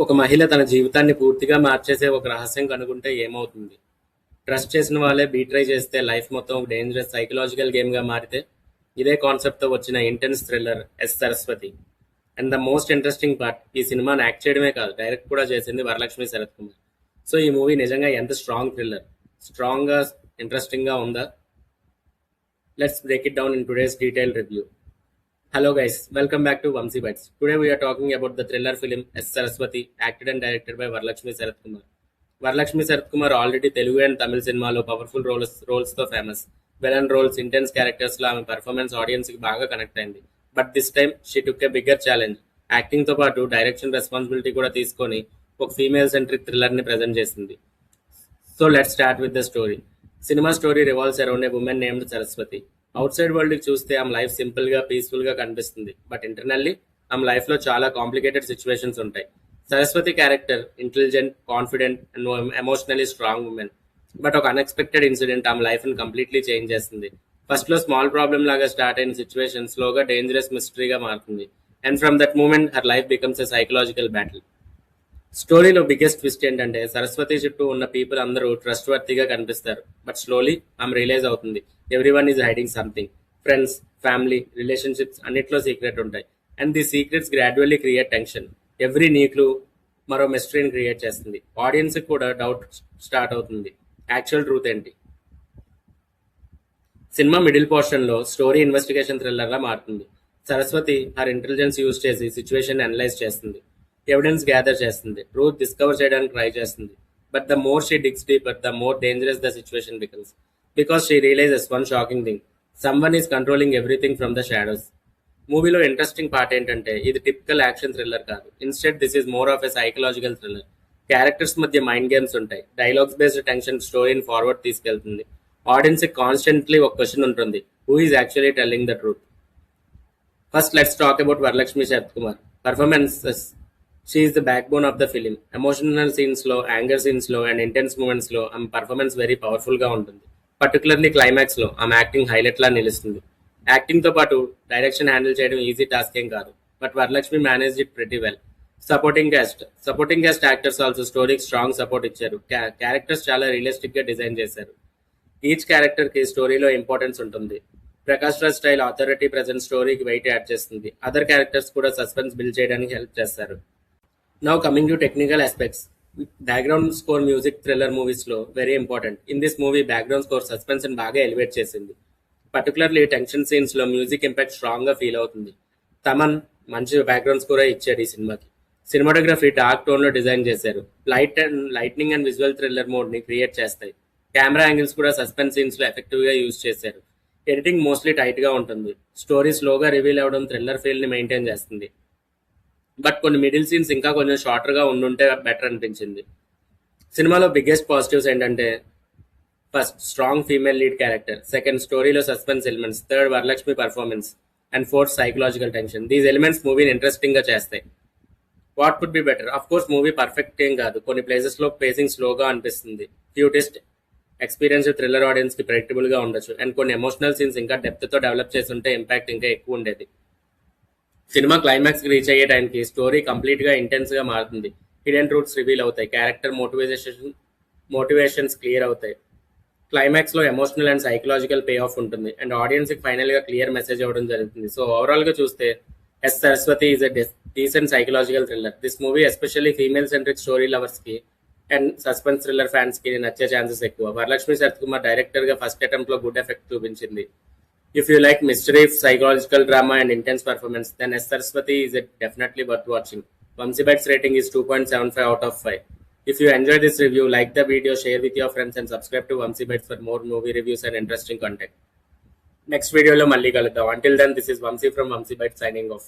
ఒక మహిళ తన జీవితాన్ని పూర్తిగా మార్చేసే ఒక రహస్యం కనుగొంటే ఏమవుతుంది? ట్రస్ట్ చేసిన వాళ్ళే బీట్రై చేస్తే లైఫ్ మొత్తం ఒక డేంజరస్ సైకలాజికల్ గేమ్గా మారితే? ఇదే కాన్సెప్ట్తో వచ్చిన intense thriller S Saraswati. And the most interesting part, ఈ సినిమాని యాక్ట్ చేయడమే కాదు, డైరెక్ట్ కూడా చేసింది వరలక్ష్మి శరత్ కుమార్. సో ఈ మూవీ నిజంగా ఎంత స్ట్రాంగ్ థ్రిల్లర్, స్ట్రాంగ్గా ఇంట్రెస్టింగ్గా ఉందా? Let's break it down in today's detail review. Hello guys, welcome back to Vamsi Bites. Today we are talking about the thriller film S. Saraswati, acted and directed by Varalakshmi Sarath Kumar. Varalakshmi Sarath Kumar already Telugu and Tamil సినిమాలో powerful రోల్స్తో famous. Villain roles, intense క్యారెక్టర్స్లో ఆమె performance ఆడియన్స్కి బాగా connect అయింది. But this time she took a bigger challenge. యాక్టింగ్తో పాటు direction responsibility కూడా తీసుకొని ఒక ఫీమేల్ సెంట్రిక్ థ్రిల్లర్ని ప్రజెంట్ చేసింది. So let's start with the story. Cinema story revolves around a woman named Saraswati. Outside world చూస్తే ఆమె లైఫ్ సింపుల్ గా, పీస్ఫుల్ గా కనిపిస్తుంది. బట్ ఇంటర్నల్లీ ఆమె లైఫ్ లో చాలా కాంప్లికేటెడ్ సిచ్యువేషన్స్ ఉంటాయి. Saraswati character intelligent, confident and emotionally strong woman. But ఒక అన్ఎక్స్పెక్టెడ్ ఇన్సిడెంట్ ఆమె లైఫ్ ని కంప్లీట్లీ చేంజ్ చేస్తుంది. ఫస్ట్ లో స్మాల్ ప్రాబ్లమ్ లాగా స్టార్ట్ అయిన సిచ్యువేషన్ స్లోగా డేంజరస్ మిస్టరీగా మారుతుంది. And from that moment her life becomes a psychological battle. స్టోరీలో బిగ్గెస్ట్ ట్విస్ట్ ఏంటంటే సరస్వతి చుట్టూ ఉన్న పీపుల్ అందరూ ట్రస్ట్ వర్తీగా కనిపిస్తారు. బట్ స్లోలీ ఆమె రియలైజ్ అవుతుంది, everyone is hiding something. Friends, family, relationships అన్నిట్లో సీక్రెట్ ఉంటాయి. And the secrets gradually create tension. Every new clue మరో మిస్టరీని క్రియేట్ చేస్తుంది. ఆడియన్స్ కూడా డౌట్ స్టార్ట్ అవుతుంది, యాక్చువల్ ట్రూత్ ఏంటి. సినిమా మిడిల్ పోర్షన్ లో స్టోరీ ఇన్వెస్టిగేషన్ థ్రిల్లర్ గా మారుతుంది. సరస్వతి హర్ ఇంటెలిజెన్స్ యూజ్ చేసి సిచ్యువేషన్ అనలైజ్ చేస్తుంది, ఎవిడెన్స్ గ్యాదర్ చేస్తుంది, ట్రూత్ డిస్కవర్ చేయడానికి ట్రై చేస్తుంది. But the more she digs deeper, the more dangerous the situation becomes. Because she realises one shocking thing, someone is controlling everything from the shadows. మూవీలో interesting part ఏంటంటే ఇది typical action thriller కాదు. Instead this is more of a psychological thriller. Characters మధ్య mind games ఉంటాయి. Dialogues based tension స్టోరీని forward తీసుకెళ్తుంది. Audience కి constantly ఒక క్వశ్చన్ ఉంటుంది, who is actually telling the truth. First let's talk about Varalakshmi Sarath Kumar performances. She is the backbone of the film. Emotional scenes లో, anger scenes లో and intense moments లో ఆమె performance very powerful గా ఉంటుంది. Particularly climax లో ఆమె acting highlight లా నిలుస్తుంది. Acting తో పాటు డైరెక్షన్ హ్యాండిల్ చేయడం ఈజీ టాస్క్ ఏం కాదు. But Varalakshmi manage it pretty well. Supporting caste actors also స్టోరీకి స్ట్రాంగ్ సపోర్ట్ ఇచ్చారు. క్యారెక్టర్స్ చాలా రియలిస్టిక్ గా డిజైన్ చేశారు. ఈచ్ క్యారెక్టర్ కి స్టోరీలో ఇంపార్టెన్స్ ఉంటుంది. Prakash Raj style authority present స్టోరీకి వెయిట్ యాడ్ చేస్తుంది. అదర్ క్యారెక్టర్స్ కూడా సస్పెన్స్ బిల్డ్ చేయడానికి హెల్ప్ చేస్తారు. Now coming to technical aspects, background score music thriller movies లో very important. In this movie background score suspense ని బాగా ఎలివేట్ చేసింది. పర్టికులర్లీ టెన్షన్ సీన్స్ లో మ్యూజిక్ ఇంపాక్ట్ స్ట్రాంగ్ గా ఫీల్ అవుతుంది. తమన్ మంచి బ్యాక్గ్రౌండ్ స్కోర్ ఇచ్చాడు ఈ సినిమాకి. సినిమాటోగ్రఫీ డార్క్ టోన్ లో డిజైన్ చేశారు. Lightning and visual thriller mode ని క్రియేట్ చేస్తాయి. కెమెరా యాంగిల్స్ కూడా సస్పెన్స్ సీన్స్ లో ఎఫెక్టివ్ గా యూజ్ చేశారు. ఎడిటింగ్ మోస్ట్లీ టైట్ గా ఉంటుంది. స్టోరీ స్లోగా రివీల్ అవడం థ్రిల్లర్ ఫీల్ ని మెయింటైన్ చేస్తుంది. బట్ కొన్ని మిడిల్ సీన్స్ ఇంకా కొంచెం షార్టర్ గా ఉండుంటే బెటర్ అనిపించింది. సినిమాలో బిగ్గెస్ట్ పాజిటివ్స్ ఏంటంటే first strong female lead character, second స్టోరీలో suspense elements, third Varalakshmi performance and fourth psychological tension. These elements మూవీని ఇంట్రెస్టింగ్ గా చేస్తాయి. What could be better? Of course movie perfect ఏం కాదు. కొన్ని ప్లేసెస్ లో పేసింగ్ స్లోగా అనిపిస్తుంది. Few test experience thriller audience కి ప్రెడిక్టబుల్ గా ఉండొచ్చు. అండ్ కొన్ని ఎమోషనల్ సీన్స్ ఇంకా డెప్త్ తో డెవలప్ చేసి ఉంటే ఇంపాక్ట్ ఇంకా ఎక్కువ ఉండేది. సినిమా క్లైమాక్స్ కి రీచ్ అయ్యే టైంకి స్టోరీ కంప్లీట్ గా ఇంటెన్స్ గా మారుతుంది. హిడెన్ ట్రూత్స్ రివీల్ అవుతాయి. క్యారెక్టర్ మోటివేషన్స్ క్లియర్ అవుతాయి. క్లైమాక్స్ లో emotional and psychological payoff ఉంటుంది. అండ్ ఆడియన్స్ కి ఫైనల్ గా క్లియర్ మెసేజ్ అవ్వడం జరుగుతుంది. సో ఓవరాల్ గా చూస్తే S Saraswati is a decent psychological thriller. This movie especially female centric story lovers కి అండ్ సస్పెన్స్ థ్రిల్లర్ ఫ్యాన్స్ కి నచ్చే ఛాన్సెస్ ఎక్కువ. వరలక్ష్మి శరత్ కుమార్ డైరెక్టర్ గా ఫస్ట్ అటెంప్ట్ లో గుడ్ ఎఫెక్ట్ చూపించింది. If you like mystery, psychological drama and intense performance, then S. Saraswati is definitely worth watching. Vamsi Bites rating is 2.75 out of 5. If you enjoyed this review, like the video, share with your friends and subscribe to Vamsi Bites for more movie reviews and interesting content. Next video lo malli kaluddam. Until then, this is Vamsi from Vamsi Bites signing off.